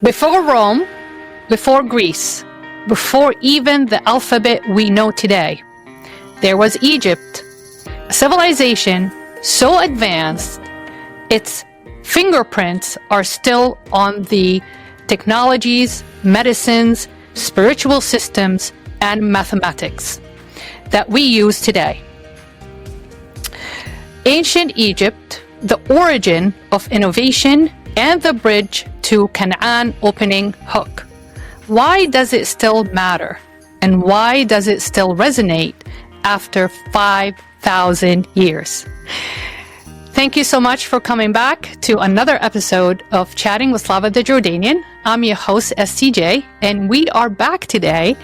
Before Rome, before Greece, before even the alphabet we know today, there was Egypt, a civilization so advanced, its fingerprints are still on the technologies, medicines, spiritual systems, and mathematics that we use today. Ancient Egypt, the origin of innovation and the bridge to Canaan opening hook. Why does it still matter? And why does it still resonate after 5,000 years? Thank you so much for coming back to another episode of Chatting with Slava the Jordanian. I'm your host, STJ, and we are back today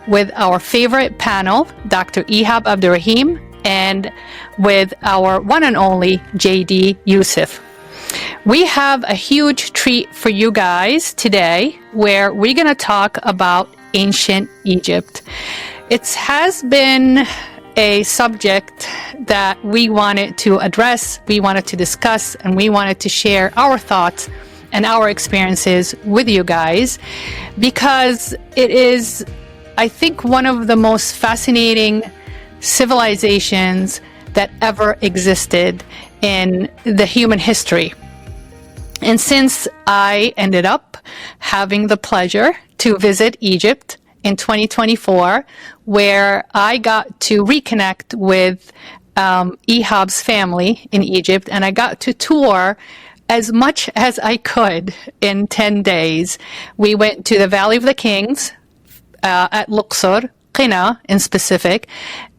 with our favorite panel, Dr. Ihab Abdurrahim, and with our one and only JD Yusef. We have a huge treat for you guys today where we're going to talk about ancient Egypt. It has been a subject that we wanted to address, we wanted to discuss, and we wanted to share our thoughts and our experiences with you guys because it is, I think, one of the most fascinating civilizations that ever existed in the human history. And since I ended up having the pleasure to visit Egypt in 2024, where I got to reconnect with Ihab's family in Egypt, and I got to tour as much as I could in 10 days. We went to the Valley of the Kings at Luxor, Qina in specific,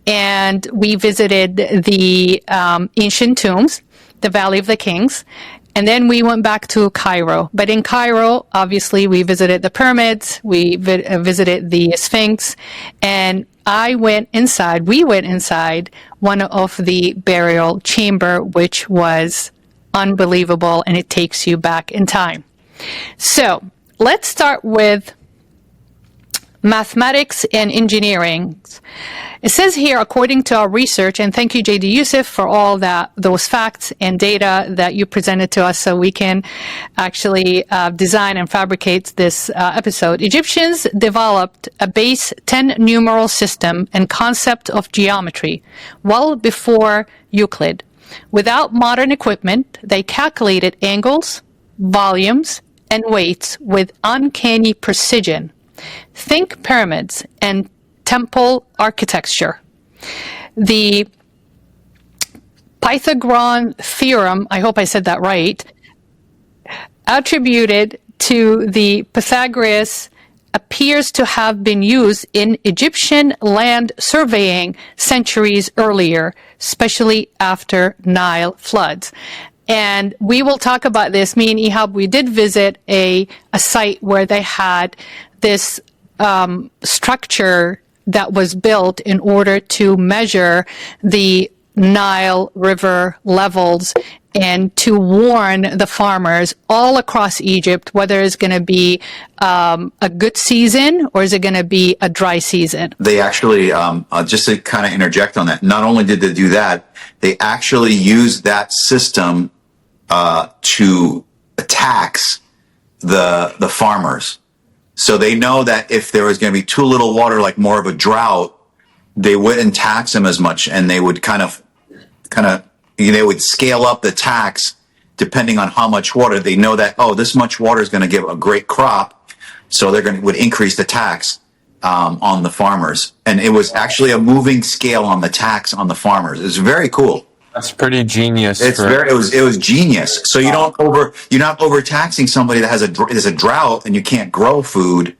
and we visited the ancient tombs, the Valley of the Kings. And then we went back to Cairo. But in Cairo, obviously, we visited the pyramids, we visited the Sphinx, and we went inside one of the burial chamber, which was unbelievable, and it takes you back in time. So let's start with mathematics and engineering. It says here, according to our research, and thank you, JD Yusef, for all those facts and data that you presented to us so we can actually design and fabricate this episode. Egyptians developed a base 10 numeral system and concept of geometry well before Euclid. Without modern equipment, they calculated angles, volumes, and weights with uncanny precision. Think pyramids and temple architecture. The Pythagorean theorem, I hope I said that right, attributed to the Pythagoras appears to have been used in Egyptian land surveying centuries earlier, especially after Nile floods. And we will talk about this. Me and Ihab, we did visit a site where they had this structure that was built in order to measure the Nile River levels and to warn the farmers all across Egypt whether it's going to be a good season or is it going to be a dry season. They actually, just to kind of interject on that, not only did they do that, they actually used that system to tax the farmers. So they know that if there was going to be too little water, like more of a drought, they wouldn't tax them as much, and they would they would scale up the tax depending on how much water. They know that, this much water is going to give a great crop, so would increase the tax on the farmers. And it was actually a moving scale on the tax on the farmers. It's very cool. That's pretty genius. It was genius. So you're not overtaxing somebody that has a drought and you can't grow food,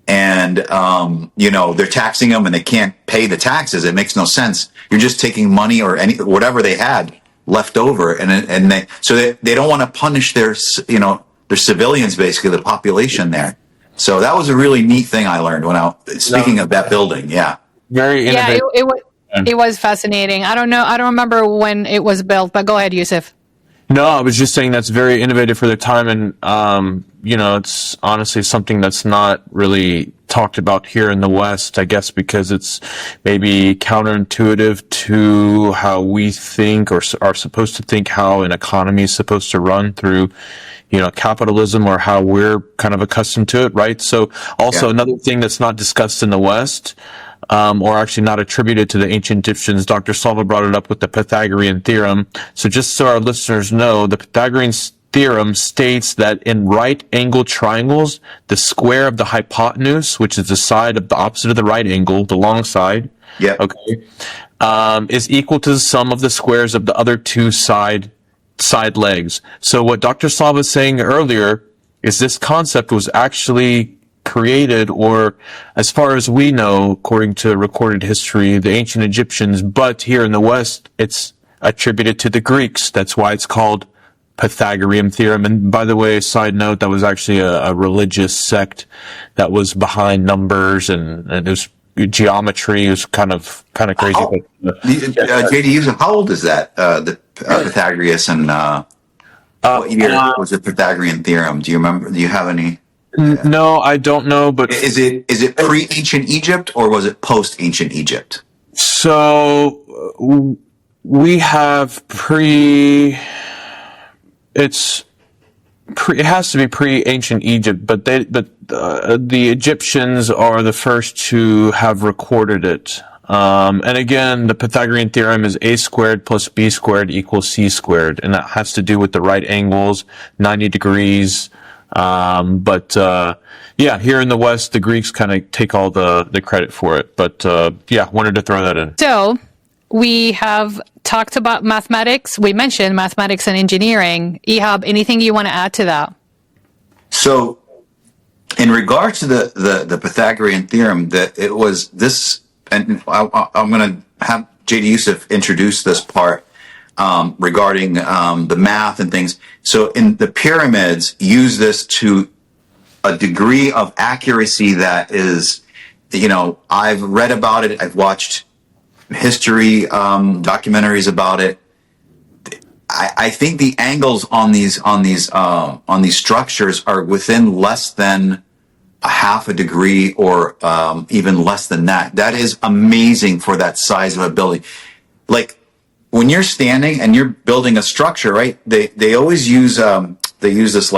and they're taxing them and they can't pay the taxes. It makes no sense. You're just taking money or whatever they had left over, and they don't want to punish their civilians, basically the population there. So that was a really neat thing I learned speaking of that building. Yeah. Very innovative. Yeah, it was fascinating. I don't know. I don't remember when it was built, but go ahead, Yusef. No, I was just saying that's very innovative for their time, and it's honestly something that's not really talked about here in the West, I guess, because it's maybe counterintuitive to how we think or are supposed to think how an economy is supposed to run through, capitalism, or how we're kind of accustomed to it, right? So also another thing that's not discussed in the West, or actually not attributed to the ancient Egyptians. Dr. Slava brought it up with the Pythagorean theorem. So just so our listeners know, the Pythagorean theorem states that in right angle triangles, the square of the hypotenuse, which is the side of the opposite of the right angle, the long side, is equal to the sum of the squares of the other two side legs. So what Dr. Slava was saying earlier is this concept was actually created, or as far as we know, according to recorded history, the ancient Egyptians, but here in the West, it's attributed to the Greeks. That's why it's called Pythagorean theorem. And by the way, side note, that was actually a religious sect that was behind numbers and it was geometry. It was kind of crazy. JD Yusef, how old is that? The Pythagoras and what year was the Pythagorean theorem? Do you remember? Do you have any? No, I don't know, but is it pre-ancient Egypt or was it post-ancient Egypt? So we have it has to be pre-ancient Egypt, but the Egyptians are the first to have recorded it. And again, the Pythagorean theorem is a squared plus b squared equals c squared, and that has to do with the right angles, 90 degrees. Here in the West, the Greeks kind of take all the credit for it. But wanted to throw that in. So we have talked about mathematics. We mentioned mathematics and engineering. Ihab, anything you want to add to that? So in regards to the Pythagorean theorem, that it was this, and I'm going to have JD Yusef introduce this part. Regarding the math and things. So in the pyramids, use this to a degree of accuracy that is, I've read about it. I've watched history documentaries about it. I think the angles on these structures are within less than a half a degree or even less than that. That is amazing for that size of a building. Like, when you're standing and you're building a structure, right? They always use this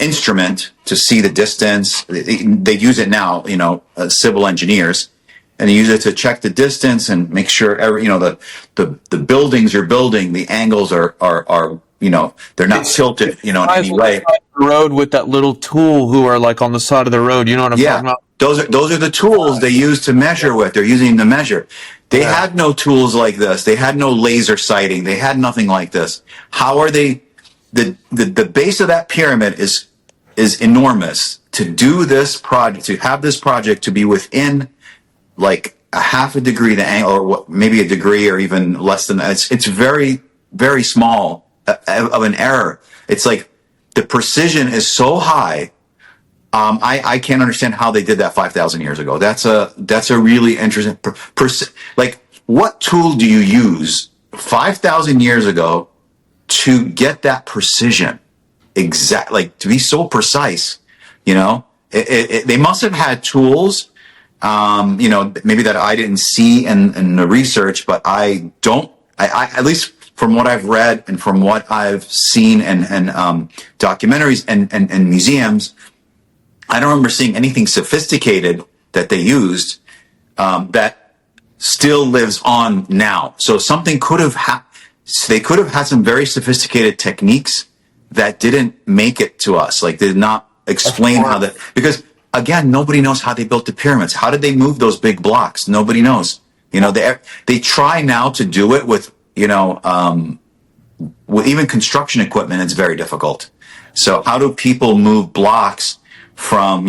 instrument to see the distance. They use it now, civil engineers, and they use it to check the distance and make sure the buildings you're building, the angles are they're not tilted, in any way. Road with that little tool who are like on the side of the road. You know what I'm talking about? Those are the tools they use to measure with. They're using them to measure. They had no tools like this. They had no laser sighting. They had nothing like this. How are they? The base of that pyramid is enormous. To do this project, to have this project to be within like a half a degree the angle, or maybe a degree, or even less than that. It's very, very small of an error. It's like the precision is so high. I can't understand how they did that 5,000 years ago. That's a really interesting. Like, what tool do you use 5,000 years ago to get that precision? Like to be so precise. They must have had tools. Maybe that I didn't see in the research, but I at least from what I've read and from what I've seen and documentaries and museums, I don't remember seeing anything sophisticated that they used that still lives on now. So something could have they could have had some very sophisticated techniques that didn't make it to us. Like, did not explain how that, because again, nobody knows how they built the pyramids. How did they move those big blocks? Nobody knows. They try now to do it with even construction equipment. It's very difficult. So how do people move blocks from,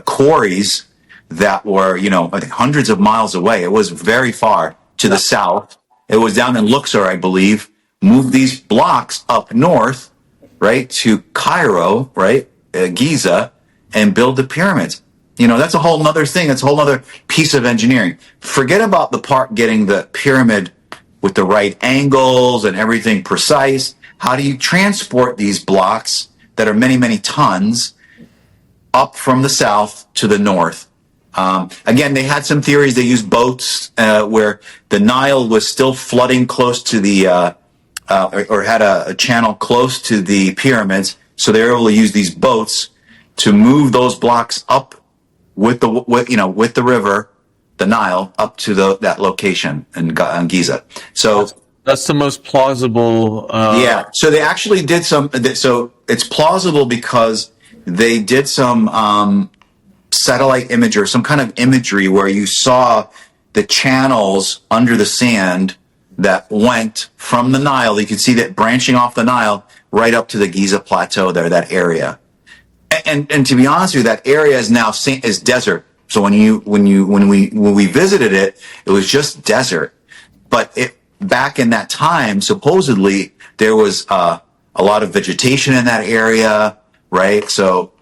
quarries that were, I think hundreds of miles away? It was very far to the south. It was down in Luxor, I believe. Move these blocks up north, right, to Cairo, right, Giza, and build the pyramids. That's a whole nother thing. That's a whole other piece of engineering. Forget about the part getting the pyramid with the right angles and everything precise? How do you transport these blocks that are many, many tons up from the south to the north? Again, they had some theories. They used boats where the Nile was still flooding close to the, or had a channel close to the pyramids. So they were able to use these boats to move those blocks up with the river, the Nile, up to that location in Giza. So that's the most plausible. Yeah. So they actually did some. So it's plausible because they did some satellite image or some kind of imagery where you saw the channels under the sand that went from the Nile. You could see that branching off the Nile right up to the Giza plateau there, that area. And to be honest with you, that area is now is desert. So when we visited it, it was just desert. But back in that time, supposedly there was a lot of vegetation in that area, right? So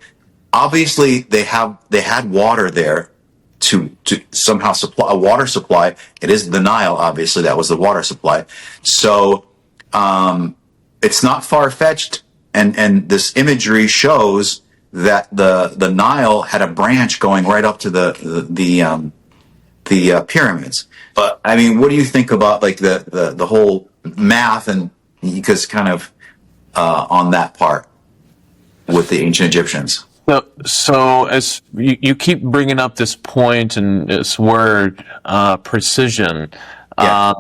obviously they had water there to somehow supply a water supply. It is the Nile, obviously that was the water supply. So it's not far fetched, and this imagery shows that the Nile had a branch going right up to the pyramids. But I mean, what do you think about like the whole math and because kind of on that part with the ancient Egyptians? So as you keep bringing up this point and this word precision. Yeah.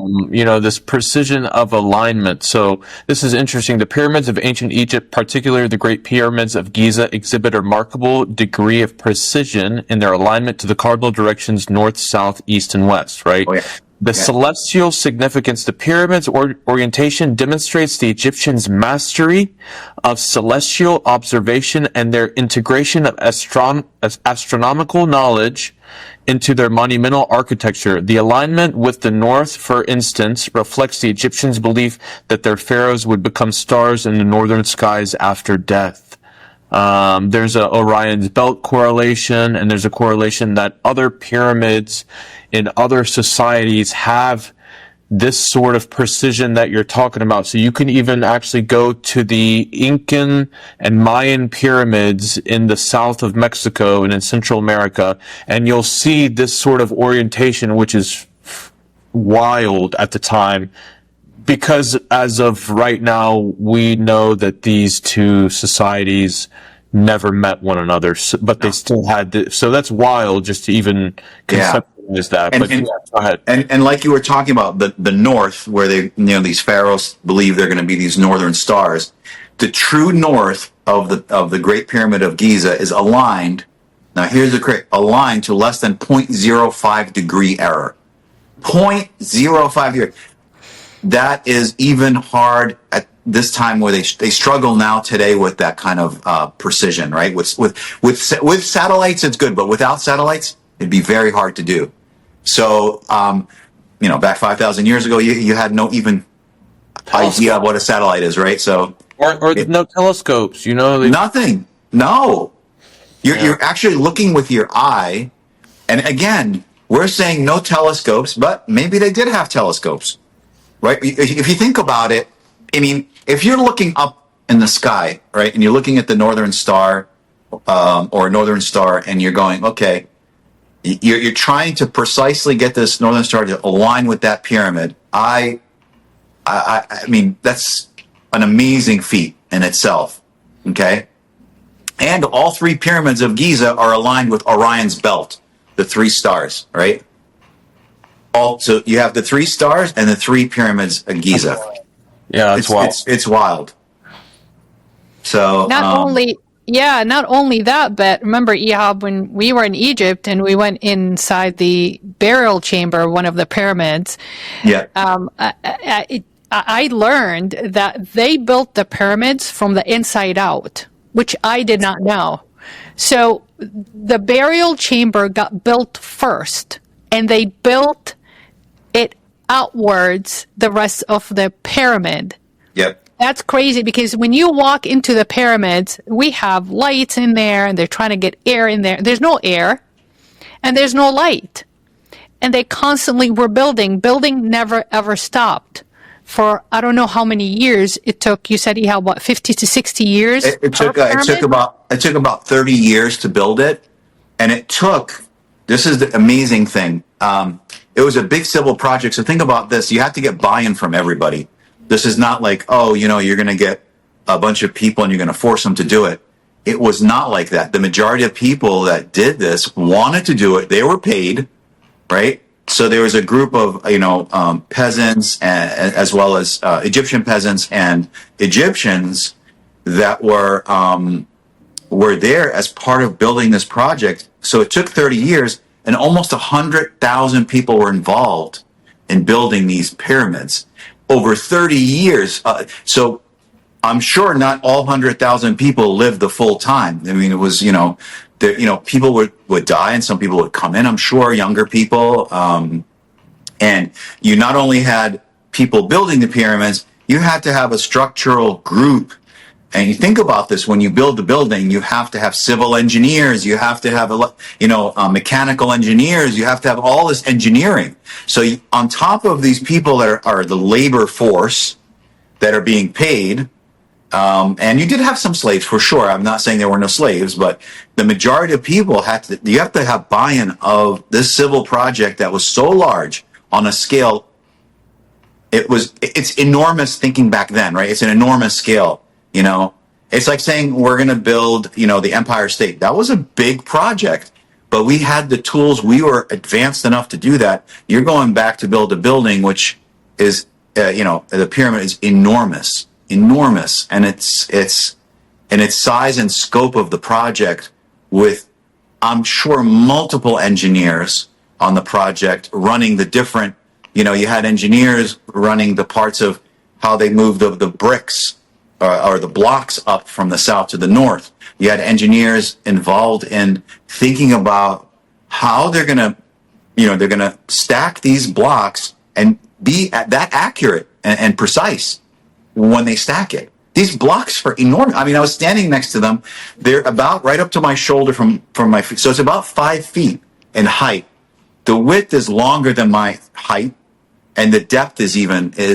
This precision of alignment. So this is interesting. The pyramids of ancient Egypt, particularly the Great Pyramids of Giza, exhibit a remarkable degree of precision in their alignment to the cardinal directions north, south, east, and west, right? Oh, yeah. The celestial significance, the pyramids' orientation demonstrates the Egyptians' mastery of celestial observation and their integration of astronomical knowledge into their monumental architecture. The alignment with the north, for instance, reflects the Egyptians' belief that their pharaohs would become stars in the northern skies after death. There's a Orion's belt correlation, and there's a correlation that other pyramids in other societies have this sort of precision that you're talking about. So you can even actually go to the Incan and Mayan pyramids in the south of Mexico and in Central America, and you'll see this sort of orientation, which is wild at the time, because as of right now, we know that these two societies never met one another, but they still had so that's wild just to even conceptualize that. But go ahead. And like you were talking about the north, where these pharaohs believe they're going to be these northern stars. The true north of the Great Pyramid of Giza is aligned. Now here's the correct aligned to less than 0.05 degree error. 0.05 degree. That is even hard at this time where they struggle now today with that kind of precision, right? With satellites, it's good, but without satellites, it'd be very hard to do. So, back 5,000 years ago, you had no even idea of what a satellite is, right? So, or no telescopes, nothing. No, you're actually looking with your eye, and again, we're saying no telescopes, but maybe they did have telescopes. Right? If you think about it, I mean, if you're looking up in the sky, right, and you're looking at the northern star, or northern star, and you're going, okay, you're trying to precisely get this northern star to align with that pyramid. I mean, that's an amazing feat in itself. Okay, and all three pyramids of Giza are aligned with Orion's belt, the three stars, right? So you have the three stars and the three pyramids of Giza. Yeah, it's wild. It's wild. So not only that, but remember, Ihab, when we were in Egypt and we went inside the burial chamber, one of the pyramids. Yeah. I learned that they built the pyramids from the inside out, which I did not know. So the burial chamber got built first, and they built it outwards, the rest of the pyramid. Yep. That's crazy, because when you walk into the pyramids, we have lights in there and they're trying to get air in there. There's no air and there's no light. and they constantly were building. Building never ever stopped for I don't know how many years it took. You said you had what, 50 to 60 years? It took about 30 years to build it, and this is the amazing thing. It was a big civil project. So think about this. You have to get buy-in from everybody. This is not like, oh, you're going to get a bunch of people and you're going to force them to do it. It was not like that. The majority of people that did this wanted to do it. They were paid, right? So there was a group of, peasants as well as Egyptian peasants and Egyptians that were there as part of building this project. So it took 30 years, and almost 100,000 people were involved in building these pyramids over 30 years. So I'm sure not all 100,000 people lived the full time. I mean, it was, people would die and some people would come in, I'm sure, younger people. And you not only had people building the pyramids, you had to have a structural group. And you think about this, when you build the building, you have to have civil engineers, you have to have, mechanical engineers, you have to have all this engineering. So on top of these people that are the labor force that are being paid, and you did have some slaves for sure. I'm not saying there were no slaves, but the majority of people you have to have buy-in of this civil project that was so large on a scale. It's enormous thinking back then, right? It's an enormous scale. It's like saying we're going to build, the Empire State. That was a big project, but we had the tools. We were advanced enough to do that. You're going back to build a building, which is, the pyramid is enormous, and its size and scope of the project with, I'm sure, multiple engineers on the project running the different, you had engineers running the parts of how they moved the bricks, or the blocks up from the south to the north. You had engineers involved in thinking about how they're going to stack these blocks and be that accurate and precise when they stack it. These blocks are enormous. I mean, I was standing next to them. They're about right up to my shoulder from my feet. So it's about 5 feet in height. The width is longer than my height, and the depth is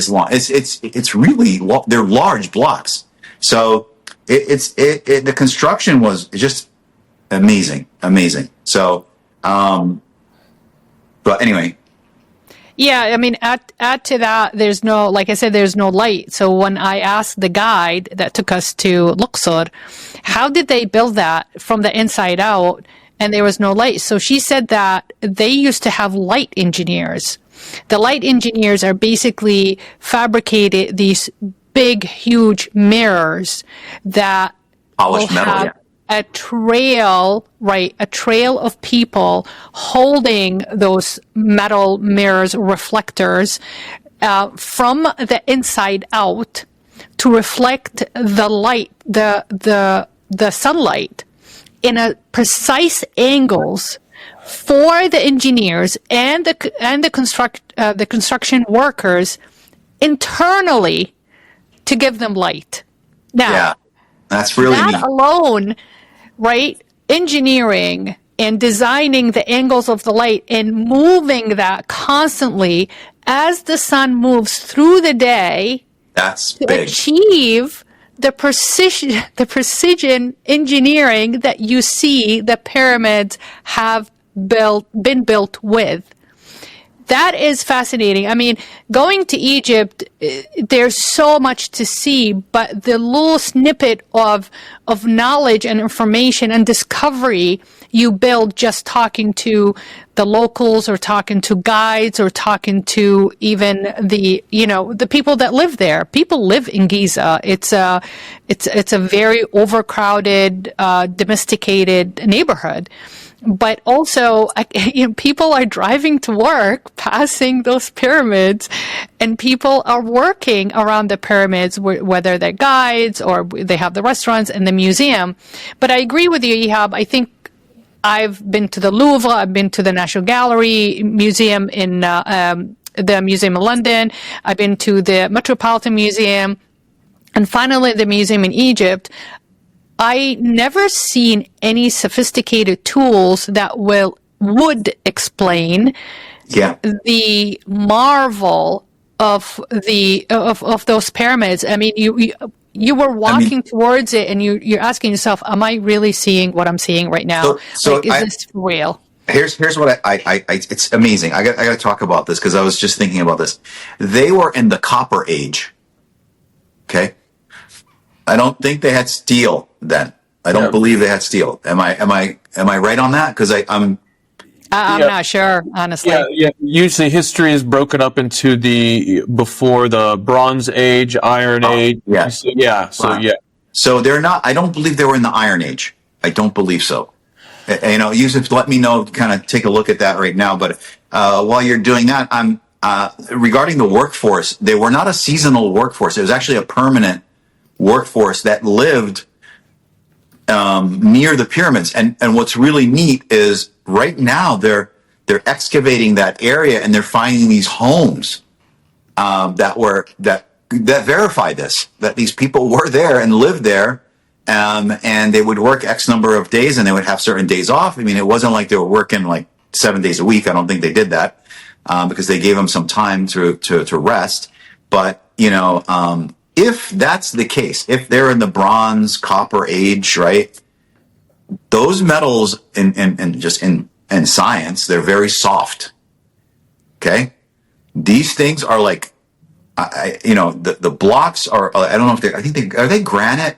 long. It's really they're large blocks. So the construction was just amazing. So, but anyway. Yeah, I mean, add to that, there's no light. So when I asked the guide that took us to Luxor, how did they build that from the inside out? And there was no light. So she said that they used to have light engineers. The light engineers are basically fabricated these big, huge mirrors that polished will metal, have a trail of people holding those metal mirrors, reflectors, from the inside out to reflect the light, the sunlight in a precise angles for the engineers and the construction workers internally to give them light. Now, yeah, that's really that neat. alone, right? Engineering and designing the angles of the light and moving that constantly as the sun moves through the day. That's to big. Achieve the precision engineering that you see the pyramids have been built with. That is fascinating. I mean, going to Egypt, there's so much to see, but the little snippet of knowledge and information and discovery you build just talking to the locals or talking to guides or talking to even the people that live there. People live in Giza. It's a very overcrowded, domesticated neighborhood. But also, people are driving to work, passing those pyramids, and people are working around the pyramids, whether they're guides or they have the restaurants and the museum. But I agree with you, Ihab. I think I've been to the Louvre, I've been to the National Gallery Museum in the Museum of London, I've been to the Metropolitan Museum, and finally the museum in Egypt. I never seen any sophisticated tools that would explain Yeah. the marvel of those pyramids. I mean, you were walking towards it, and you're asking yourself, "Am I really seeing what I'm seeing right now? So is this real?" Here's what I it's amazing. I got to talk about this because I was just thinking about this. They were in the Copper Age. Okay, I don't think they had steel then. I don't believe they had steel. Am I right on that? Because I'm not sure, honestly. Yeah. Usually, history is broken up into before the Bronze Age, Iron Age. Yeah. So they're not. I don't believe they were in the Iron Age. I don't believe so. Yusef, let me know. Kind of take a look at that right now. But while you're doing that, I'm regarding the workforce. They were not a seasonal workforce. It was actually a permanent workforce that lived near the pyramids. And what's really neat is right now they're excavating that area and they're finding these homes that verify this, that these people were there and lived there. And they would work X number of days and they would have certain days off. I mean, it wasn't like they were working like 7 days a week. I don't think they did that, because they gave them some time to rest. But, if that's the case, if they're in the Bronze, Copper Age, right? Those metals in science, they're very soft. Okay. These things are like, the blocks are, I don't know if are they granite?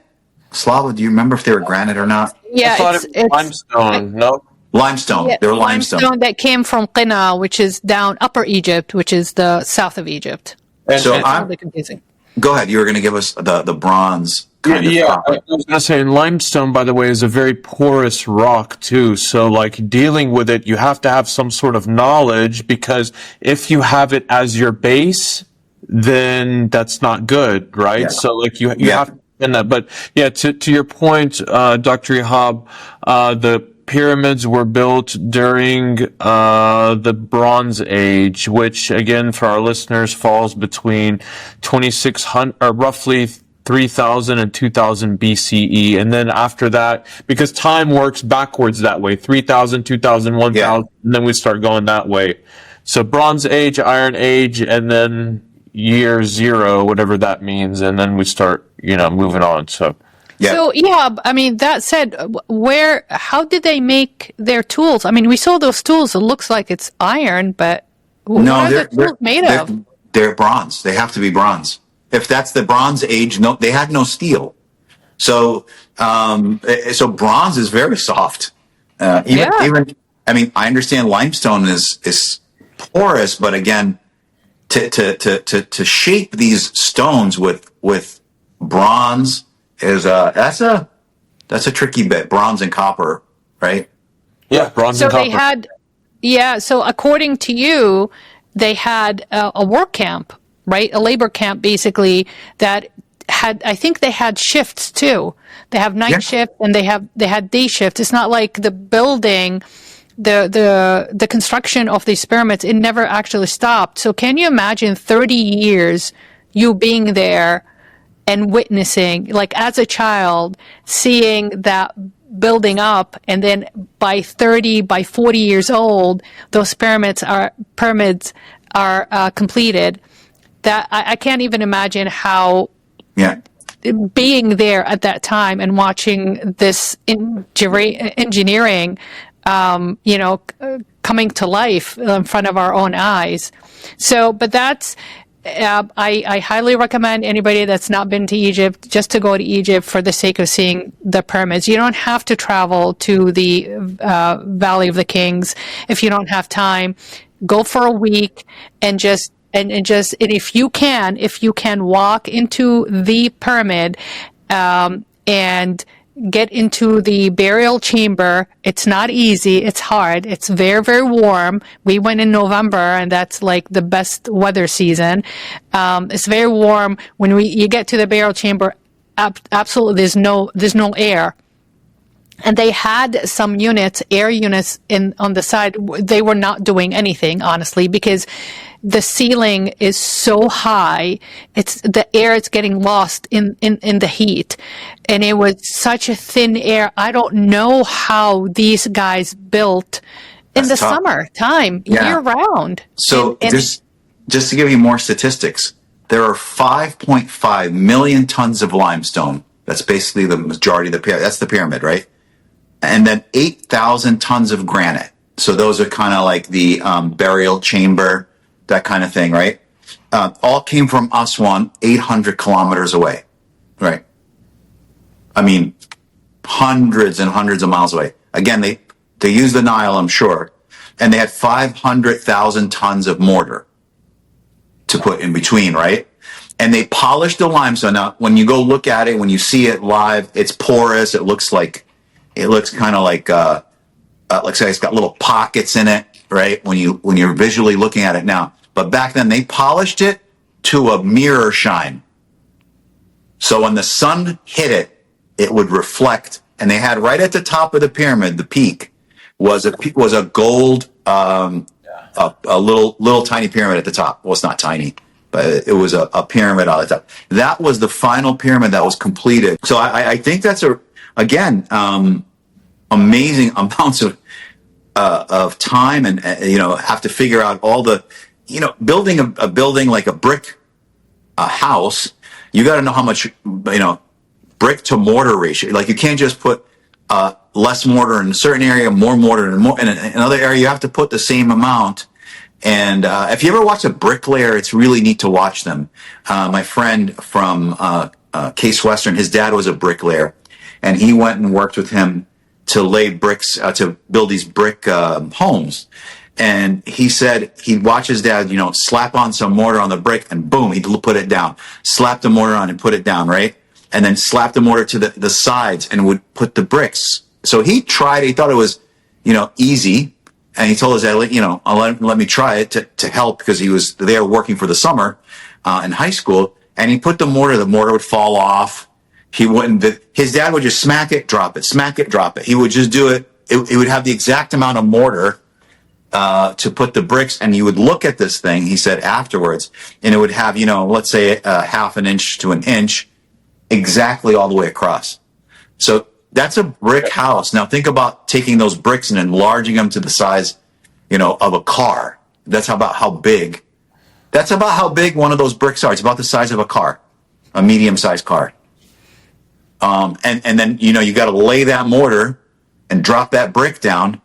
Slava, do you remember if they were granite or not? Yeah, it's limestone. No, limestone. Yeah, They're limestone that came from Qina, which is down Upper Egypt, which is the south of Egypt. I'm really confusing. Go ahead. You were going to give us the bronze kind of. I was going to say, limestone, by the way, is a very porous rock too. So, like, dealing with it, you have to have some sort of knowledge, because if you have it as your base, then that's not good, right? Yeah. So, like, you have to in that. But yeah, to your point, Dr. Ihab, the pyramids were built during the Bronze Age, which again for our listeners falls between 2600 or roughly 3000 and 2000 BCE. And then after that, because time works backwards that way, 3000, 2000, 1000, and then we start going that way. So Bronze Age, Iron Age, and then year zero, whatever that means, and then we start, moving on. So, yeah. So, I mean, that said, how did they make their tools? I mean, we saw those tools. It looks like it's iron, but what are the tools made of? They're bronze. They have to be bronze. If that's the Bronze Age, no, they had no steel. So bronze is very soft. Even, I mean, I understand limestone is porous, but again, to shape these stones with bronze is that's a tricky bit. Bronze and copper, right? Yeah, bronze and copper. So according to you, they had a work camp, right? A labor camp, basically, that had, I think they had shifts too. They have night shift and they had day shift. It's not like the building, the construction of these pyramids, it never actually stopped. So can you imagine 30 years you being there and witnessing, like as a child, seeing that building up, and then by 40 years old, those pyramids are completed. That I can't even imagine how being there at that time and watching this engineering coming to life in front of our own eyes. So, but that's, I highly recommend anybody that's not been to Egypt just to go to Egypt for the sake of seeing the pyramids. You don't have to travel to the Valley of the Kings if you don't have time. Go for a week and if you can walk into the pyramid and get into the burial chamber. It's not easy. It's hard. It's very, very warm. We went in November, and that's like the best weather season. It's very warm. When you get to the burial chamber, absolutely there's no air. And they had some air units on the side. They were not doing anything, honestly, because the ceiling is so high. The air is getting lost in the heat. And it was such a thin air. I don't know how these guys built in the tough. summer time, Yeah. year round. So And just to give you more statistics, there are 5.5 million tons of limestone. That's basically the majority of the pyramid. That's the pyramid, right? And then 8,000 tons of granite. So those are kind of like the burial chamber, that kind of thing, right? All came from Aswan, 800 kilometers away, right? I mean, hundreds and hundreds of miles away. Again, they used the Nile, I'm sure, and they had 500,000 tons of mortar to put in between, right? And they polished the limestone. Now, when you go look at it, when you see it live, it's porous. It looks kind of like say it's got little pockets in it, right? When you're visually looking at it now. But back then they polished it to a mirror shine. So when the sun hit it, it would reflect. And they had right at the top of the pyramid, the peak was a gold, a little tiny pyramid at the top. Well, it's not tiny, but it was a pyramid on the top. That was the final pyramid that was completed. So I think that's amazing amounts of time and, have to figure out all the, building a building like a brick, house, you got to know how much, brick to mortar ratio. Like you can't just put, less mortar in a certain area, more mortar in another area. You have to put the same amount. And, if you ever watch a bricklayer, it's really neat to watch them. My friend from, Case Western, his dad was a bricklayer and he went and worked with him to lay bricks, to build these brick, homes. And he said he'd watch his dad, slap on some mortar on the brick and boom, he'd put it down. Slap the mortar on and put it down, right? And then slap the mortar to the sides and would put the bricks. So he thought it was, easy. And he told his dad, let me try it to help because he was there working for the summer, in high school. And he put the mortar would fall off. His dad would just smack it, drop it, smack it, drop it. He would just do it. It would have the exact amount of mortar, to put the bricks. And you would look at this thing, he said afterwards, and it would have, let's say half an inch to an inch exactly all the way across. So that's a brick house. Now think about taking those bricks and enlarging them to the size, of a car. That's about how big one of those bricks are. It's about the size of a car, a medium-sized car. And then, you got to lay that mortar and drop that brick down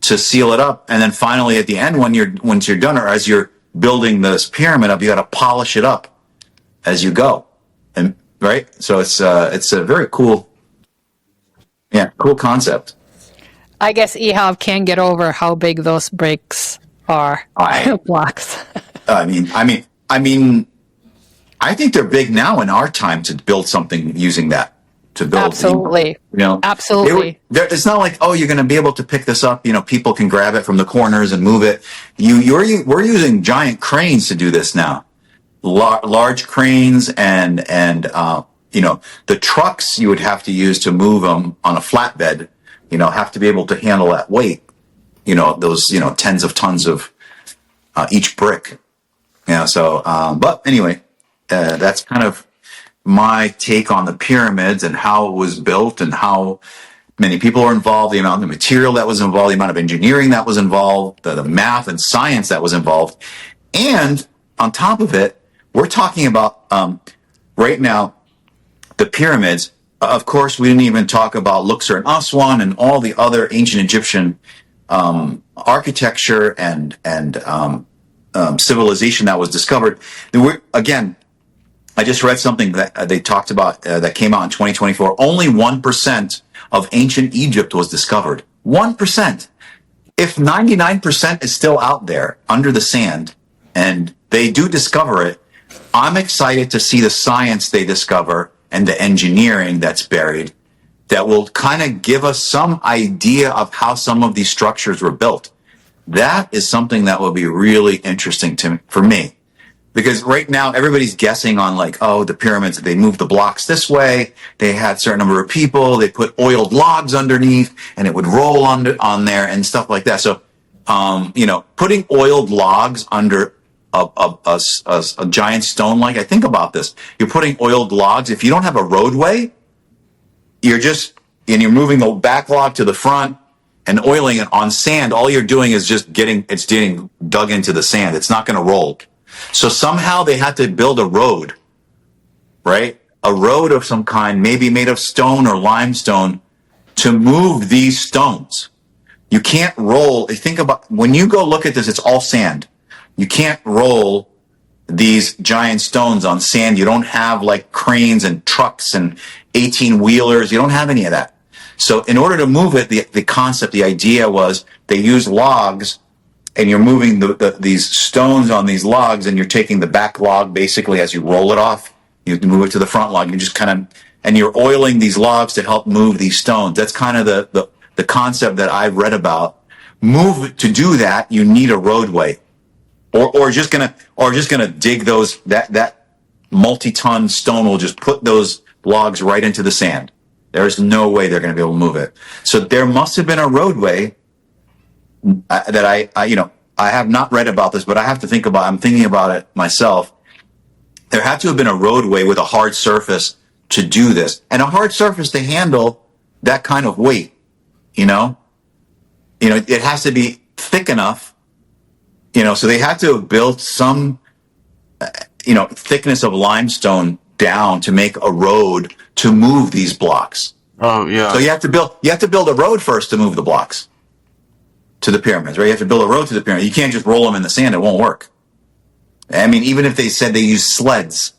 to seal it up. And then finally at the end, once you're done, or as you're building this pyramid up, you got to polish it up as you go. And right. So it's a very cool concept. I guess Ihab can't get over how big those bricks are. Blocks. I think they're big now in our time to build something using that. To build, absolutely. Absolutely. It's not like, you're going to be able to pick this up. People can grab it from the corners and move it. We're using giant cranes to do this now. Large cranes and the trucks you would have to use to move them on a flatbed, have to be able to handle that weight. Those, tens of tons of, each brick. But anyway, that's kind of my take on the pyramids and how it was built and how many people are involved, the amount of material that was involved, the amount of engineering that was involved, the math and science that was involved. And on top of it, we're talking about, right now, the pyramids. Of course, we didn't even talk about Luxor and Aswan and all the other ancient Egyptian, architecture and civilization that was discovered. Again, I just read something that they talked about that came out in 2024. Only 1% of ancient Egypt was discovered. 1%. If 99% is still out there under the sand and they do discover it, I'm excited to see the science they discover and the engineering that's buried that will kind of give us some idea of how some of these structures were built. That is something that will be really interesting for me. Because right now, everybody's guessing on the pyramids, they moved the blocks this way. They had a certain number of people. They put oiled logs underneath and it would roll on there and stuff like that. So, putting oiled logs under a giant stone, I think about this. You're putting oiled logs. If you don't have a roadway, you're moving the back log to the front and oiling it on sand, all you're doing is just getting dug into the sand. It's not going to roll. So somehow they had to build a road, right? A road of some kind, maybe made of stone or limestone, to move these stones. You can't roll. Think about, when you go look at this, it's all sand. You can't roll these giant stones on sand. You don't have like cranes and trucks and 18 wheelers. You don't have any of that. So in order to move it, the concept, the idea was they use logs, and you're moving these stones on these logs, and you're taking the back log basically as you roll it off. You move it to the front log. You just kind of, and you're oiling these logs to help move these stones. That's kind of the concept that I've read about. To do that, you need a roadway, or just gonna dig those, that multi-ton stone will just put those logs right into the sand. There's no way they're going to be able to move it. So there must have been a roadway that I have not read about this, but I'm thinking about it myself. There had to have been a roadway with a hard surface to do this, and a hard surface to handle that kind of weight. It has to be thick enough, so they had to have built some, thickness of limestone down to make a road to move these blocks. Oh, yeah. So you have to build a road first to move the blocks to the pyramids, right? You have to build a road to the pyramid. You can't just roll them in the sand. It won't work. I mean, even if they said they use sleds,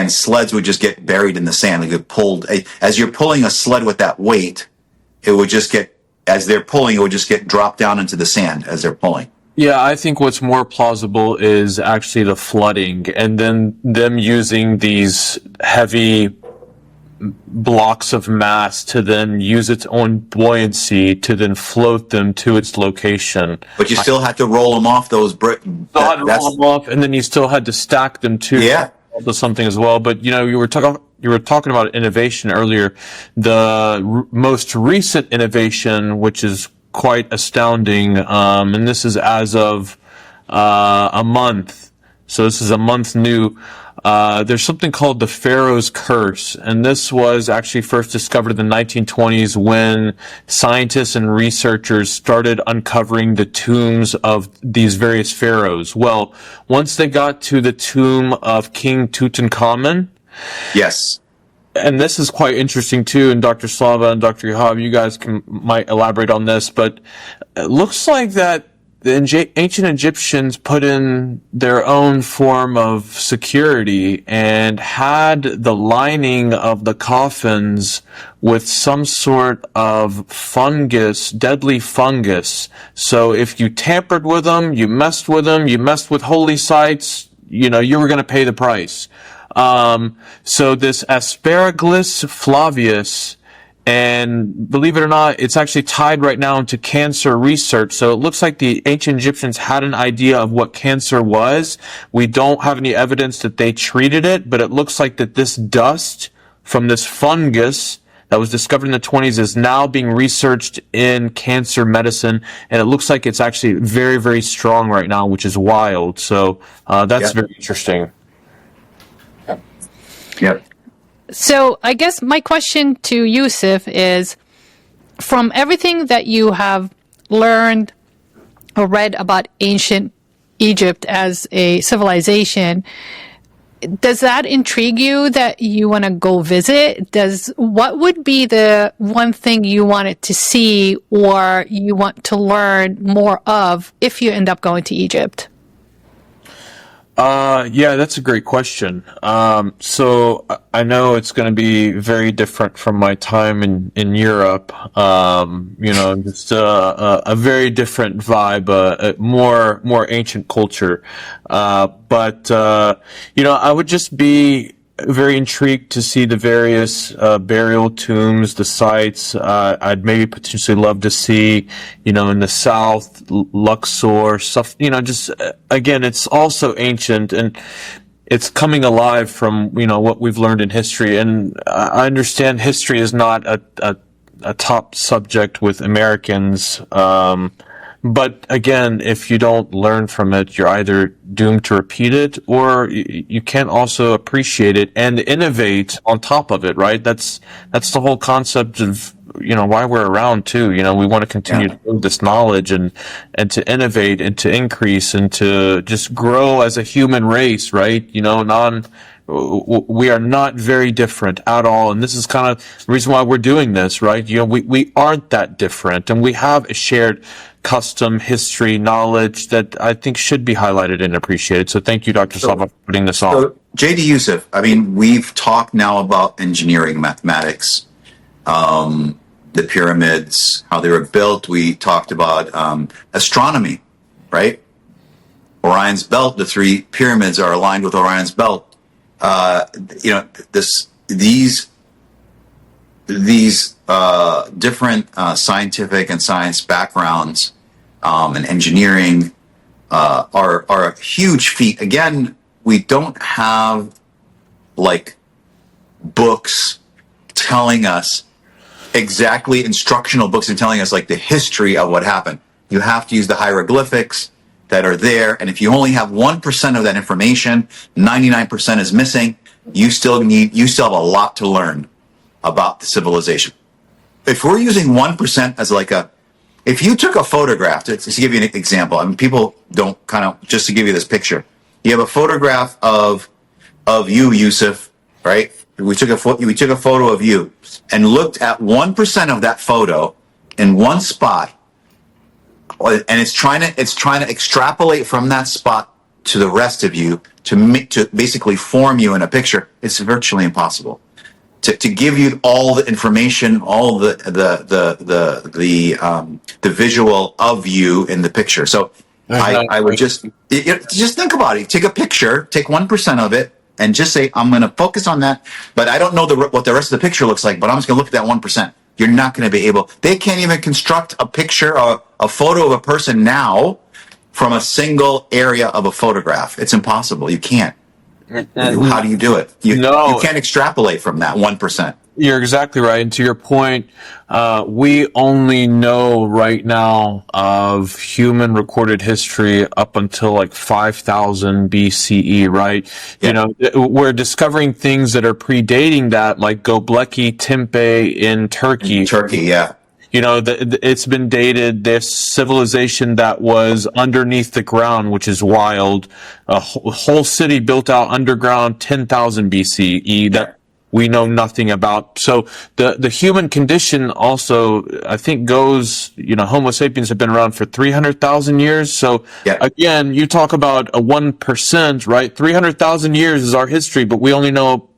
sleds would just get buried in the sand. They get pulled. As you're pulling a sled with that weight, it would just get dropped down into the sand as they're pulling. Yeah, I think what's more plausible is actually the flooding, and then them using these heavy blocks of mass to then use its own buoyancy to then float them to its location. But you still had to roll them off those bricks. Roll them off, and then you still had to stack them too. Yeah. To something as well. But you were talking about innovation earlier. The most recent innovation, which is quite astounding, and this is as of a month. So this is a month new. There's something called the Pharaoh's Curse, and this was actually first discovered in the 1920s when scientists and researchers started uncovering the tombs of these various pharaohs. Well, once they got to the tomb of King Tutankhamun, yes, and this is quite interesting too, and Dr. Slava and Dr. Ihab, you guys might elaborate on this, but it looks like that the ancient Egyptians put in their own form of security and had the lining of the coffins with some sort of fungus, deadly fungus. So if you tampered with them, you messed with holy sites, you were going to pay the price. So this Asparagus flavius, and believe it or not, it's actually tied right now into cancer research. So it looks like the ancient Egyptians had an idea of what cancer was. We don't have any evidence that they treated it, but it looks like that this dust from this fungus that was discovered in the 20s is now being researched in cancer medicine. And it looks like it's actually very, very strong right now, which is wild. So that's very interesting. Yep. So I guess my question to Yusuf is, from everything that you have learned or read about ancient Egypt as a civilization, does that intrigue you that you want to go visit? What would be the one thing you wanted to see or you want to learn more of if you end up going to Egypt? Yeah, that's a great question. So I know it's going to be very different from my time in Europe. Just a very different vibe, a more ancient culture. But I would just be very intrigued to see the various burial tombs, the sites. I'd maybe potentially love to see, in the south, Luxor, stuff, just, again, it's also ancient and it's coming alive from, what we've learned in history. And I understand history is not a top subject with Americans. But again, if you don't learn from it, you're either doomed to repeat it, or you can't also appreciate it and innovate on top of it, right? That's the whole concept of why we're around too. We want to continue to build this knowledge and to innovate and to increase and to just grow as a human race, right? We are not very different at all. And this is kind of the reason why we're doing this, right? We aren't that different, and we have a shared custom, history, knowledge that I think should be highlighted and appreciated. So thank you, Dr. Slava, for putting this on. So, JD Yusef, we've talked now about engineering, mathematics, the pyramids, how they were built. We talked about astronomy, right? Orion's belt, the three pyramids are aligned with Orion's belt. These different scientific and science backgrounds and engineering are a huge feat. Again, we don't have books telling us exactly, instructional books and telling us the history of what happened. You have to use the hieroglyphics that are there, and if you only have 1% of that information, 99% is missing. You still have a lot to learn about the civilization. If we're using 1% as if you took a photograph, to give you an example, people don't just to give you this picture. You have a photograph of you, Yusuf, right? We took a photo of you and looked at 1% of that photo in one spot, and it's trying to extrapolate from that spot to the rest of you to basically form you in a picture. It's virtually impossible to give you all the information, all the visual of you in the picture. So I would just think about it. Take a picture, take 1% of it, and just say, I'm going to focus on that, but I don't know what the rest of the picture looks like, but I'm just going to look at that 1%. You're not going to be able. They can't even construct a picture or a photo of a person now from a single area of a photograph. It's impossible. You can't. How do you do it? You can't extrapolate from that 1%. You're exactly right. And to your point, we only know right now of human recorded history up until 5,000 BCE, right? Yeah. We're discovering things that are predating that, like Göbekli Tepe in Turkey. Yeah. It's been dated, this civilization that was underneath the ground, which is wild. A whole city built out underground, 10,000 BCE. That we know nothing about. So the human condition also, I think, goes, Homo sapiens have been around for 300,000 years. So again, you talk about a 1%, right? 300,000 years is our history, but we only know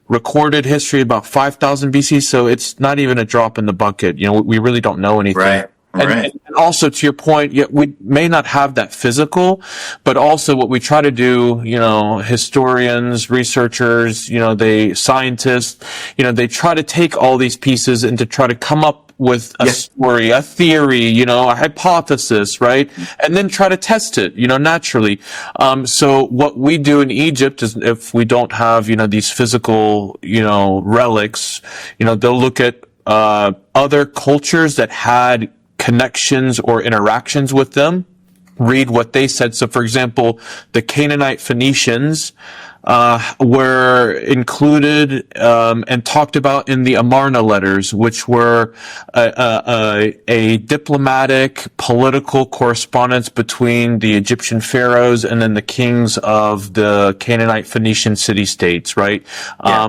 recorded history about 5,000 BC. So it's not even a drop in the bucket. We really don't know anything. Right. And also, to your point, we may not have that physical, but also what we try to do, historians, researchers, scientists, they try to take all these pieces and to try to come up with a story, a theory, a hypothesis, right? And then try to test it, naturally. So what we do in Egypt is, if we don't have, these physical, relics, they'll look at other cultures that had connections or interactions with them, read what they said. So, for example, the Canaanite Phoenicians were included and talked about in the Amarna letters, which were a diplomatic, political correspondence between the Egyptian pharaohs and then the kings of the Canaanite Phoenician city-states, right? Yeah.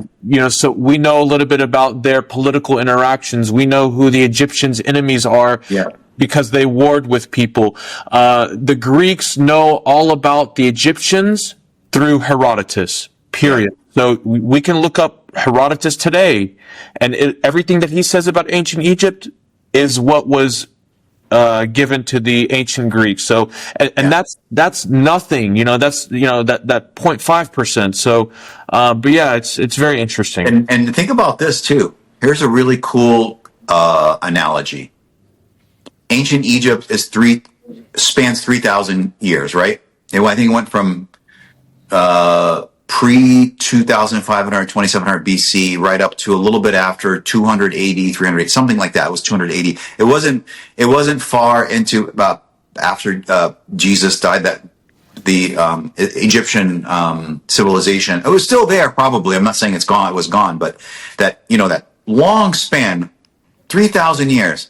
So we know a little bit about their political interactions. We know who the Egyptians' enemies are. Yeah. Because they warred with people. The Greeks know all about the Egyptians through Herodotus, period. So we can look up Herodotus today, and everything that he says about ancient Egypt is what was given to the ancient Greeks. So, and that's nothing, that's, that 0.5%. So, but yeah, it's very interesting. And think about this too. Here's a really cool analogy. Ancient Egypt spans 3,000 years, right? I think it went from pre-2500, 2700 BC, right up to a little bit after 280, 380, something like that. It was 280. It wasn't far into about after Jesus died that the Egyptian civilization, it was still there probably. I'm not saying it's gone, it was gone, but that, that long span 3,000 years.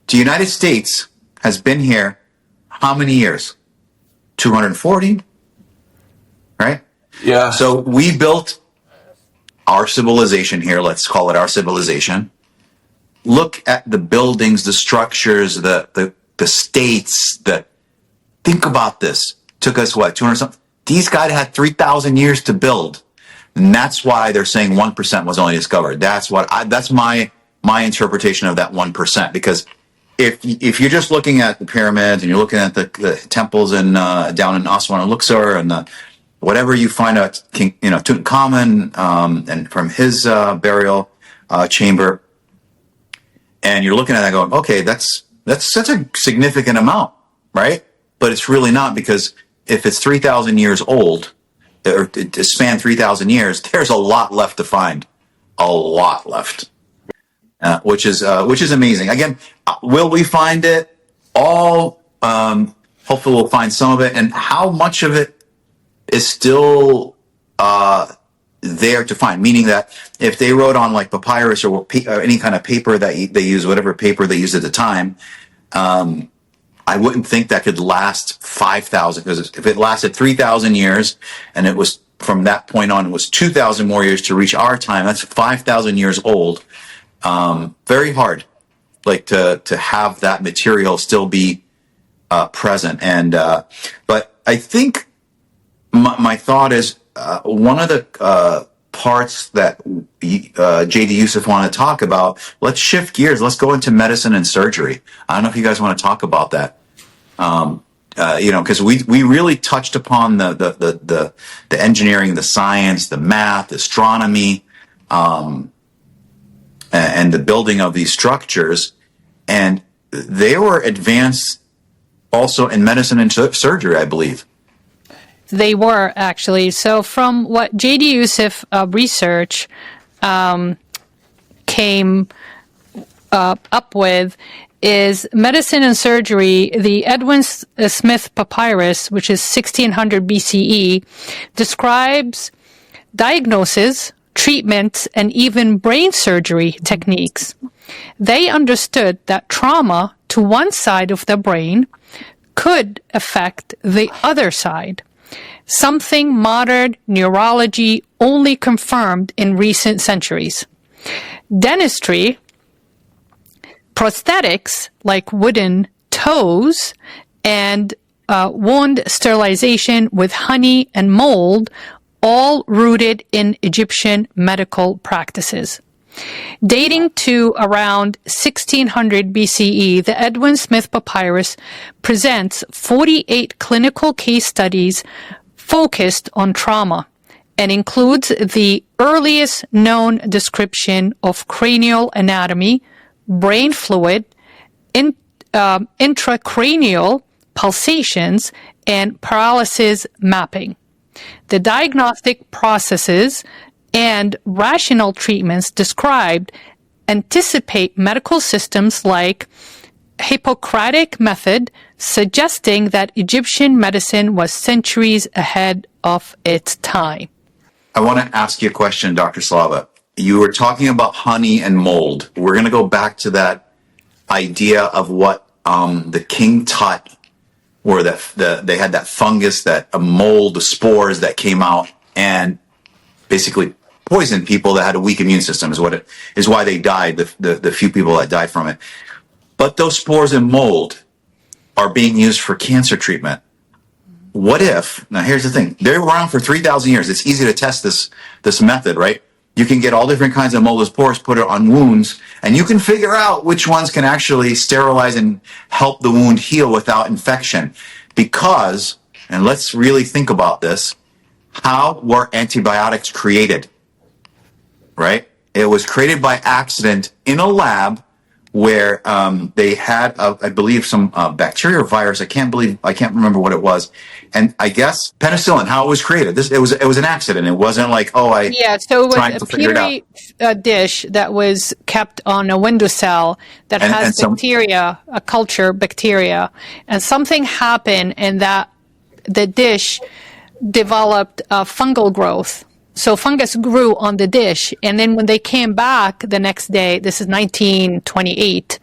The United States has been here how many years? 240, right? Yeah. So we built our civilization here. Let's call it our civilization. Look at the buildings, the structures, the states. Think about this. Took us what, 200 something? These guys had 3,000 years to build, and that's why they're saying 1% was only discovered. That's my interpretation of that 1%. Because if you're just looking at the pyramids and you're looking at the temples in down in Aswan and Luxor and whatever you find out, Tutankhamun and from his burial chamber, and you're looking at that going, okay, that's such a significant amount, right? But it's really not, because if it's 3,000 years old, or to span 3,000 years, there's a lot left to find, a lot left, which is amazing. Again, will we find it all? Hopefully, we'll find some of it, and how much of it is still there to find. Meaning that if they wrote on like papyrus or any kind of paper that they use, whatever paper they used at the time, I wouldn't think that could last 5,000, because if it lasted 3,000 years and it was from that point on, it was 2,000 more years to reach our time. That's 5,000 years old. Very hard, like to have that material still be present. And but I think my thought is one of the parts that JD Yusef wanted to talk about. Let's shift gears. Let's go into medicine and surgery. I don't know if you guys want to talk about that. Because we really touched upon the engineering, the science, the math, the astronomy, and the building of these structures, and they were advanced also in medicine and surgery, I believe. They were, actually. So from what JD Yusef research came up with is medicine and surgery. The Edwin Smith Papyrus, which is 1600 BCE, describes diagnosis, treatments, and even brain surgery techniques. They understood that trauma to one side of the brain could affect the other side, something modern neurology only confirmed in recent centuries. Dentistry, prosthetics like wooden toes, and wound sterilization with honey and mold, all rooted in Egyptian medical practices. Dating to around 1600 BCE, the Edwin Smith Papyrus presents 48 clinical case studies focused on trauma and includes the earliest known description of cranial anatomy, brain fluid, intracranial pulsations, and paralysis mapping. The diagnostic processes and rational treatments described anticipate medical systems like Hippocratic method, suggesting that Egyptian medicine was centuries ahead of its time. I want to ask you a question, Dr. Slava. You were talking about honey and mold. We're going to go back to that idea of what the King Tut, where they had that fungus, that a mold, the spores that came out and basically poisoned people that had a weak immune system. Is why they died. The few people that died from it. But those spores and mold are being used for cancer treatment. What if, now here's the thing, they're around for 3,000 years. It's easy to test this method, right? You can get all different kinds of molded spores, put it on wounds, and you can figure out which ones can actually sterilize and help the wound heal without infection. Because, and let's really think about this, how were antibiotics created? Right? It was created by accident in a lab where they had, I believe, some bacteria or virus. I can't remember what it was. And I guess penicillin, how it was created. It was an accident. It wasn't like, so it was a petri dish that was kept on a windowsill that has bacteria, a culture bacteria, and something happened, and that the dish developed fungal growth. So fungus grew on the dish. And then when they came back the next day, this is 1928,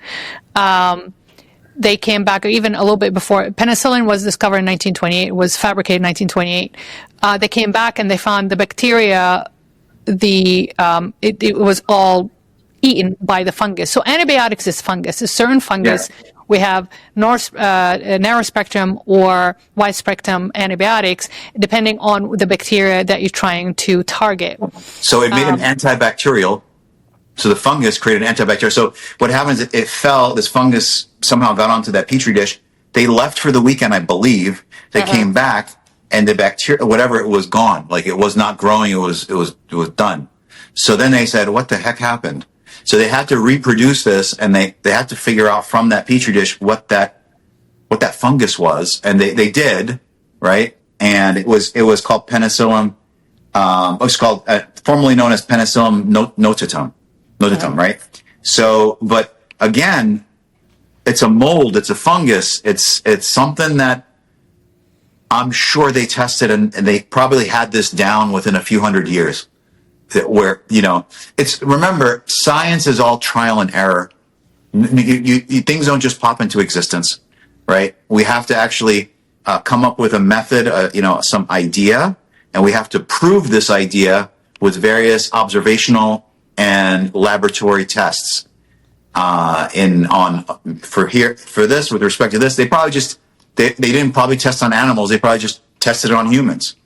they came back, or even a little bit before. Penicillin was discovered in 1928, was fabricated in 1928. They came back and they found the bacteria, it was all eaten by the fungus. So antibiotics is fungus. A certain fungus. Yeah. We have narrow spectrum or wide spectrum antibiotics, depending on the bacteria that you're trying to target. So it made an antibacterial. So the fungus created an antibacterial. So what happens, it fell, this fungus somehow got onto that Petri dish. They left for the weekend, I believe. They came back and the bacteria, whatever, it was gone. Like it was not growing. It was done. So then they said, what the heck happened? So they had to reproduce this, and they had to figure out from that Petri dish what that fungus was. And they did, right? And it was called penicillium, it was called, formerly known as Penicillium notatum, right? So, but again, it's a mold, it's a fungus, it's something that I'm sure they tested, and they probably had this down within a few hundred years. Where, remember, science is all trial and error. Things don't just pop into existence, right? We have to actually come up with a method, some idea, and we have to prove this idea with various observational and laboratory tests. With respect to this, they probably they didn't probably test on animals. They probably just tested it on humans.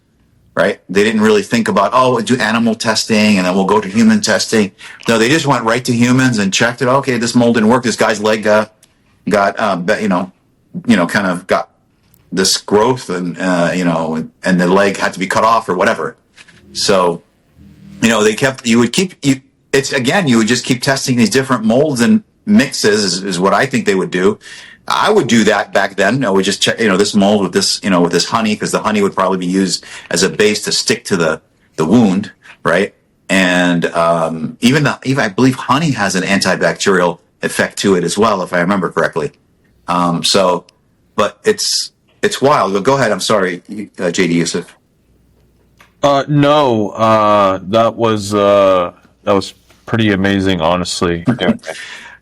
Right? They didn't really think about, we'll do animal testing and then we'll go to human testing. No, they just went right to humans and checked it. Okay, this mold didn't work. This guy's leg got this growth, and the leg had to be cut off or whatever. So, you would just keep testing these different molds and mixes is what I think they would do. I would do that back then. I would just check, this mold with this, with this honey, because the honey would probably be used as a base to stick to the wound, right? And even I believe honey has an antibacterial effect to it as well, if I remember correctly. But it's wild. But go ahead. I'm sorry, JD Yusef. No, that was pretty amazing, honestly.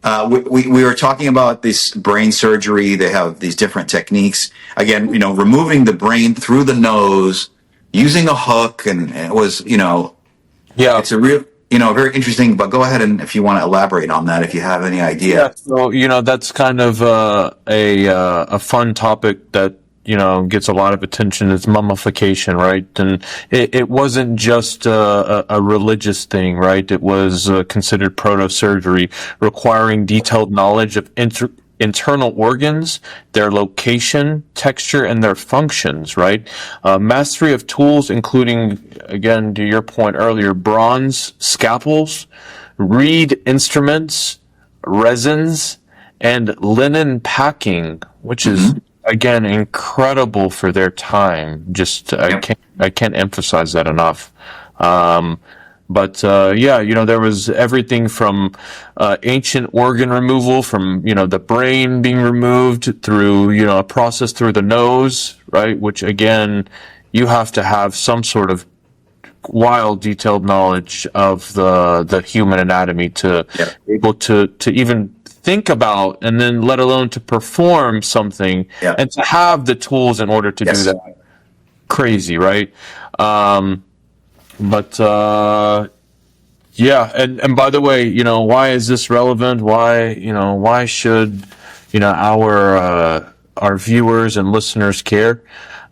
We were talking about this brain surgery. They have these different techniques. Again, removing the brain through the nose, using a hook, and it was, it's a real, very interesting. But go ahead, and if you want to elaborate on that, if you have any idea. Yeah, so that's kind of a fun topic that gets a lot of attention. Is mummification, right? And it wasn't just a religious thing, right? It was considered proto-surgery, requiring detailed knowledge of internal organs, their location, texture, and their functions, right? Mastery of tools, including, again, to your point earlier, bronze scalpels, reed instruments, resins, and linen packing, which is again incredible for their time. Just I can't emphasize that enough. There was everything from ancient organ removal, from the brain being removed through a process through the nose, right? Which again, you have to have some sort of wild detailed knowledge of the human anatomy to be able to even think about, and then let alone to perform something, and to have the tools in order to do that. Crazy, right? And by the way, why is this relevant? Why should our viewers and listeners care?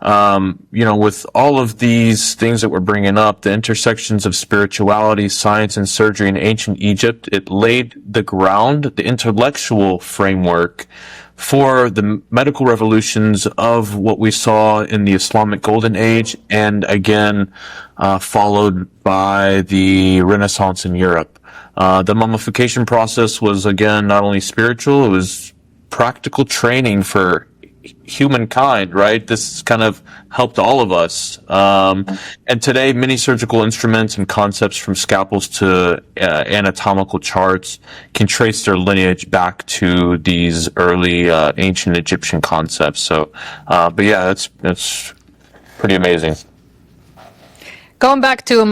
With all of these things that we're bringing up, the intersections of spirituality, science, and surgery in ancient Egypt, it laid the ground, the intellectual framework for the medical revolutions of what we saw in the Islamic Golden Age, and again, followed by the Renaissance in Europe. The mummification process was, again, not only spiritual, it was practical training for humankind, right? This kind of helped all of us. And today, many surgical instruments and concepts, from scalpels to anatomical charts, can trace their lineage back to these early ancient Egyptian concepts. So, that's pretty amazing. going back to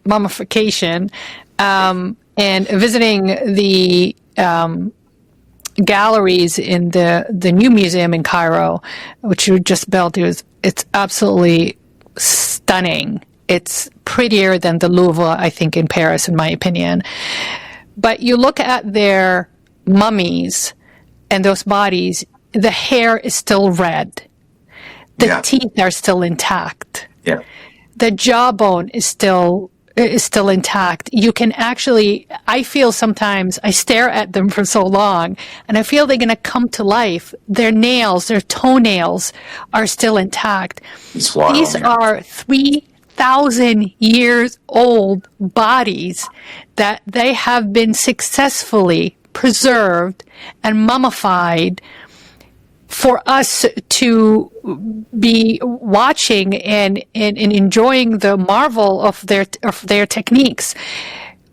mummification, and visiting the galleries in the new museum in Cairo, which you just built, it's absolutely stunning. It's prettier than the Louvre, I think, in Paris, in my opinion. But you look at their mummies and those bodies, the hair is still red. The teeth are still intact. Yeah. The jawbone is still intact. You can actually, I feel sometimes, I stare at them for so long, and I feel they're going to come to life. Their nails, their toenails are still intact. It's wild, These are 3,000 years old bodies that they have been successfully preserved and mummified for us to be watching and enjoying the marvel of their techniques.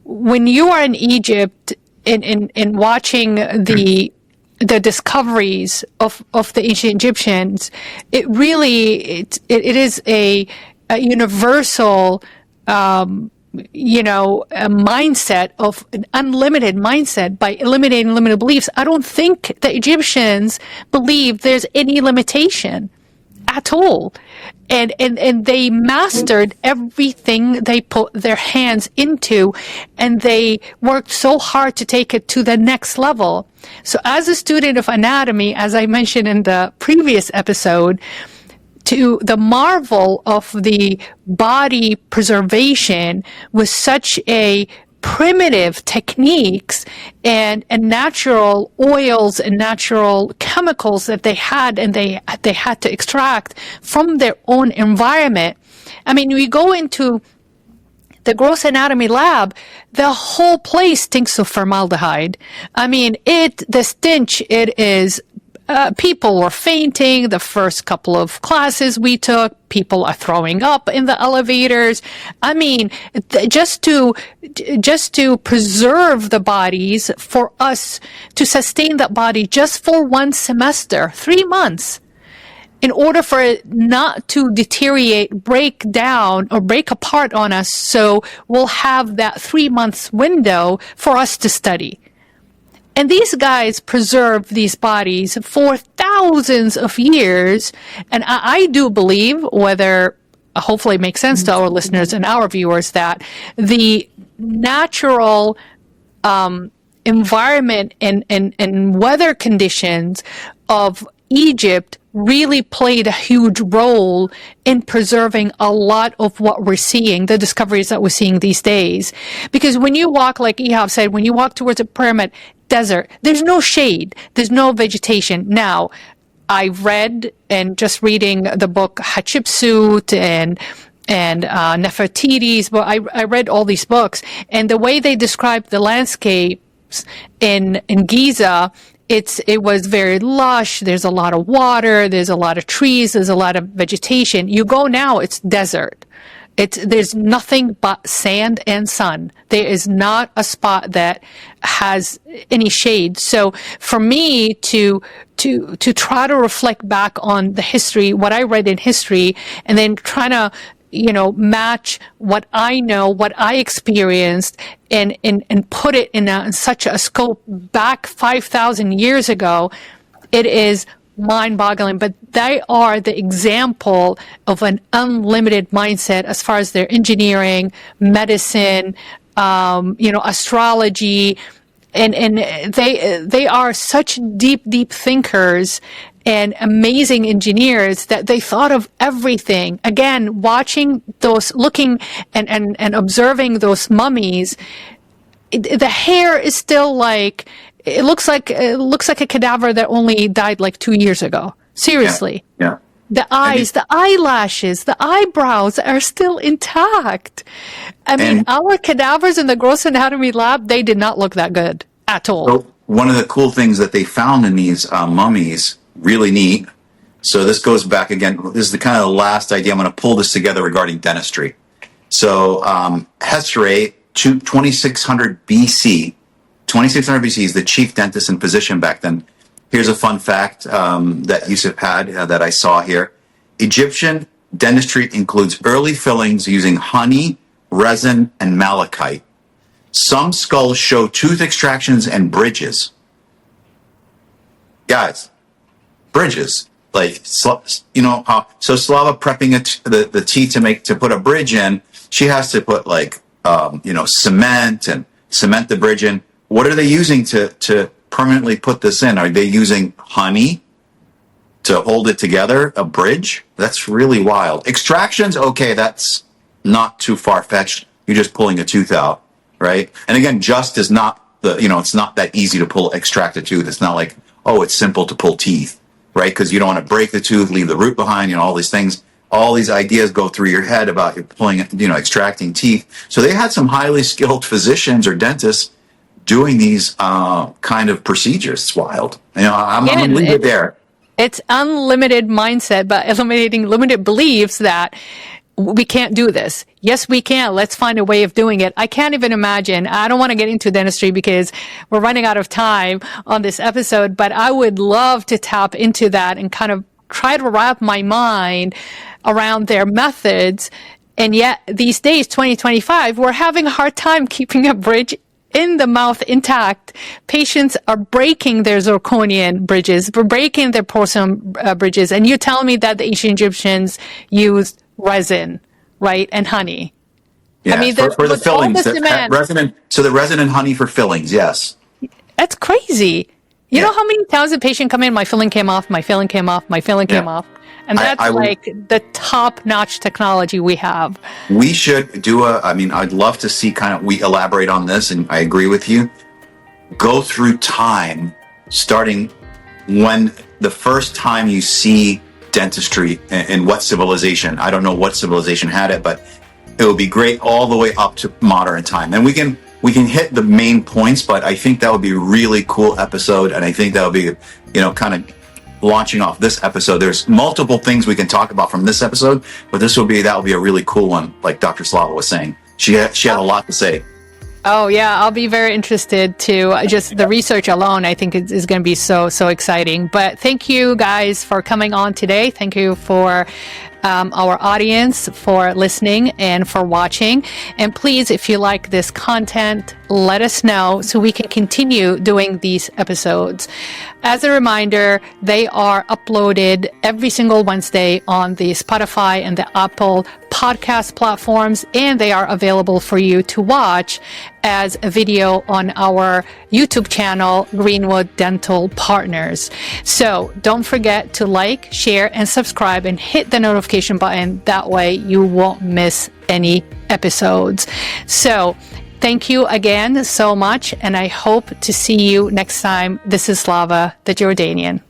When you are in Egypt and watching the discoveries of the ancient Egyptians, it really it is a universal a mindset of an unlimited mindset by eliminating limited beliefs. I don't think the Egyptians believe there's any limitation at all. And they mastered everything they put their hands into, and they worked so hard to take it to the next level. So as a student of anatomy, as I mentioned in the previous episode, to the marvel of the body preservation with such a primitive techniques and natural oils and natural chemicals that they had and they had to extract from their own environment. I mean, we go into the gross anatomy lab, the whole place stinks of formaldehyde. I mean, the stench, it is people were fainting the first couple of classes we took. People are throwing up in the elevators. I mean, just to preserve the bodies, for us to sustain that body just for one semester, 3 months, in order for it not to deteriorate, break down, or break apart on us, so we'll have that 3 months window for us to study. And these guys preserve these bodies for thousands of years. And I do believe, whether hopefully it makes sense to our listeners and our viewers, that the natural environment and weather conditions of Egypt really played a huge role in preserving a lot of what we're seeing, the discoveries that we're seeing these days. Because when you walk, like Ihab said, when you walk towards a pyramid, desert, there's no shade, there's no vegetation. Now, I've read, and just reading the book Hatshepsut and Nefertiti's, but I read all these books, and the way they describe the landscapes in Giza, it was very lush. There's a lot of water. There's a lot of trees. There's a lot of vegetation. You go now, it's desert. There's nothing but sand and sun. There is not a spot that has any shade. So for me to try to reflect back on the history, what I read in history, and then trying to, match what I know, what I experienced, and put it in such a scope back 5,000 years ago, it is mind-boggling. But they are the example of an unlimited mindset as far as their engineering, medicine, astrology, and they are such deep thinkers and amazing engineers that they thought of everything. Again, watching those, looking and observing those mummies, the hair is still like, it looks like a cadaver that only died like 2 years ago. Seriously. Yeah. The eyes, the eyelashes, the eyebrows are still intact. I mean, our cadavers in the gross anatomy lab, they did not look that good at all. So one of the cool things that they found in these mummies, really neat. So this goes back again. This is the kind of the last idea. I'm going to pull this together regarding dentistry. So Hesre, 2600 BC. 2600 BC is the chief dentist and physician back then. Here's a fun fact that Yusuf had that I saw here. Egyptian dentistry includes early fillings using honey, resin, and malachite. Some skulls show tooth extractions and bridges. Guys, bridges. Like, you know, so Slava prepping the teeth to put a bridge in, she has to put like, you know, cement the bridge in. What are they using to permanently put this in? Are they using honey to hold it together? A bridge? That's really wild. Extractions, okay, that's not too far-fetched. You're just pulling a tooth out, right? And again, just is not it's not that easy to extract a tooth. It's not like, oh, it's simple to pull teeth, right? Because you don't want to break the tooth, leave the root behind, you know, all these things. All these ideas go through your head about extracting teeth. So they had some highly skilled physicians or dentists doing these kind of procedures. It's wild. You know, I'm going to leave it there. It's unlimited mindset, but eliminating limited beliefs that we can't do this. Yes, we can. Let's find a way of doing it. I can't even imagine. I don't want to get into dentistry because we're running out of time on this episode, but I would love to tap into that and kind of try to wrap my mind around their methods. And yet these days, 2025, we're having a hard time keeping a bridge in the mouth intact. Patients are breaking their zirconian bridges, breaking their porcelain bridges. And you tell me that the ancient Egyptians used resin, right? And honey. Yeah, I mean, for the fillings. The resin and honey for fillings, yes. That's crazy. You know how many times a patient come in, my filling came off, my filling came off, my filling came off. And that's the top-notch technology we have. We should do I'd love to see we elaborate on this, and I agree with you. Go through time, starting when the first time you see dentistry and what civilization. I don't know what civilization had it, but it would be great all the way up to modern time. And we can hit the main points, but I think that would be a really cool episode. And I think that would be, kind of launching off this episode. There's multiple things we can talk about from this episode, but that will be a really cool one. Like Dr. Slava was saying, she had a lot to say. Oh yeah, I'll be very interested to just the research alone. I think is going to be so exciting. But thank you guys for coming on today. Thank you for our audience for listening and for watching. And please, if you like this content, let us know so we can continue doing these episodes. As a reminder, they are uploaded every single Wednesday on the Spotify and the Apple podcast platforms, and they are available for you to watch as a video on our YouTube channel, Greenwood Dental Partners. So don't forget to like, share, and subscribe and hit the notification button. That way you won't miss any episodes. So thank you again so much, and I hope to see you next time. This is Slava the Jordanian.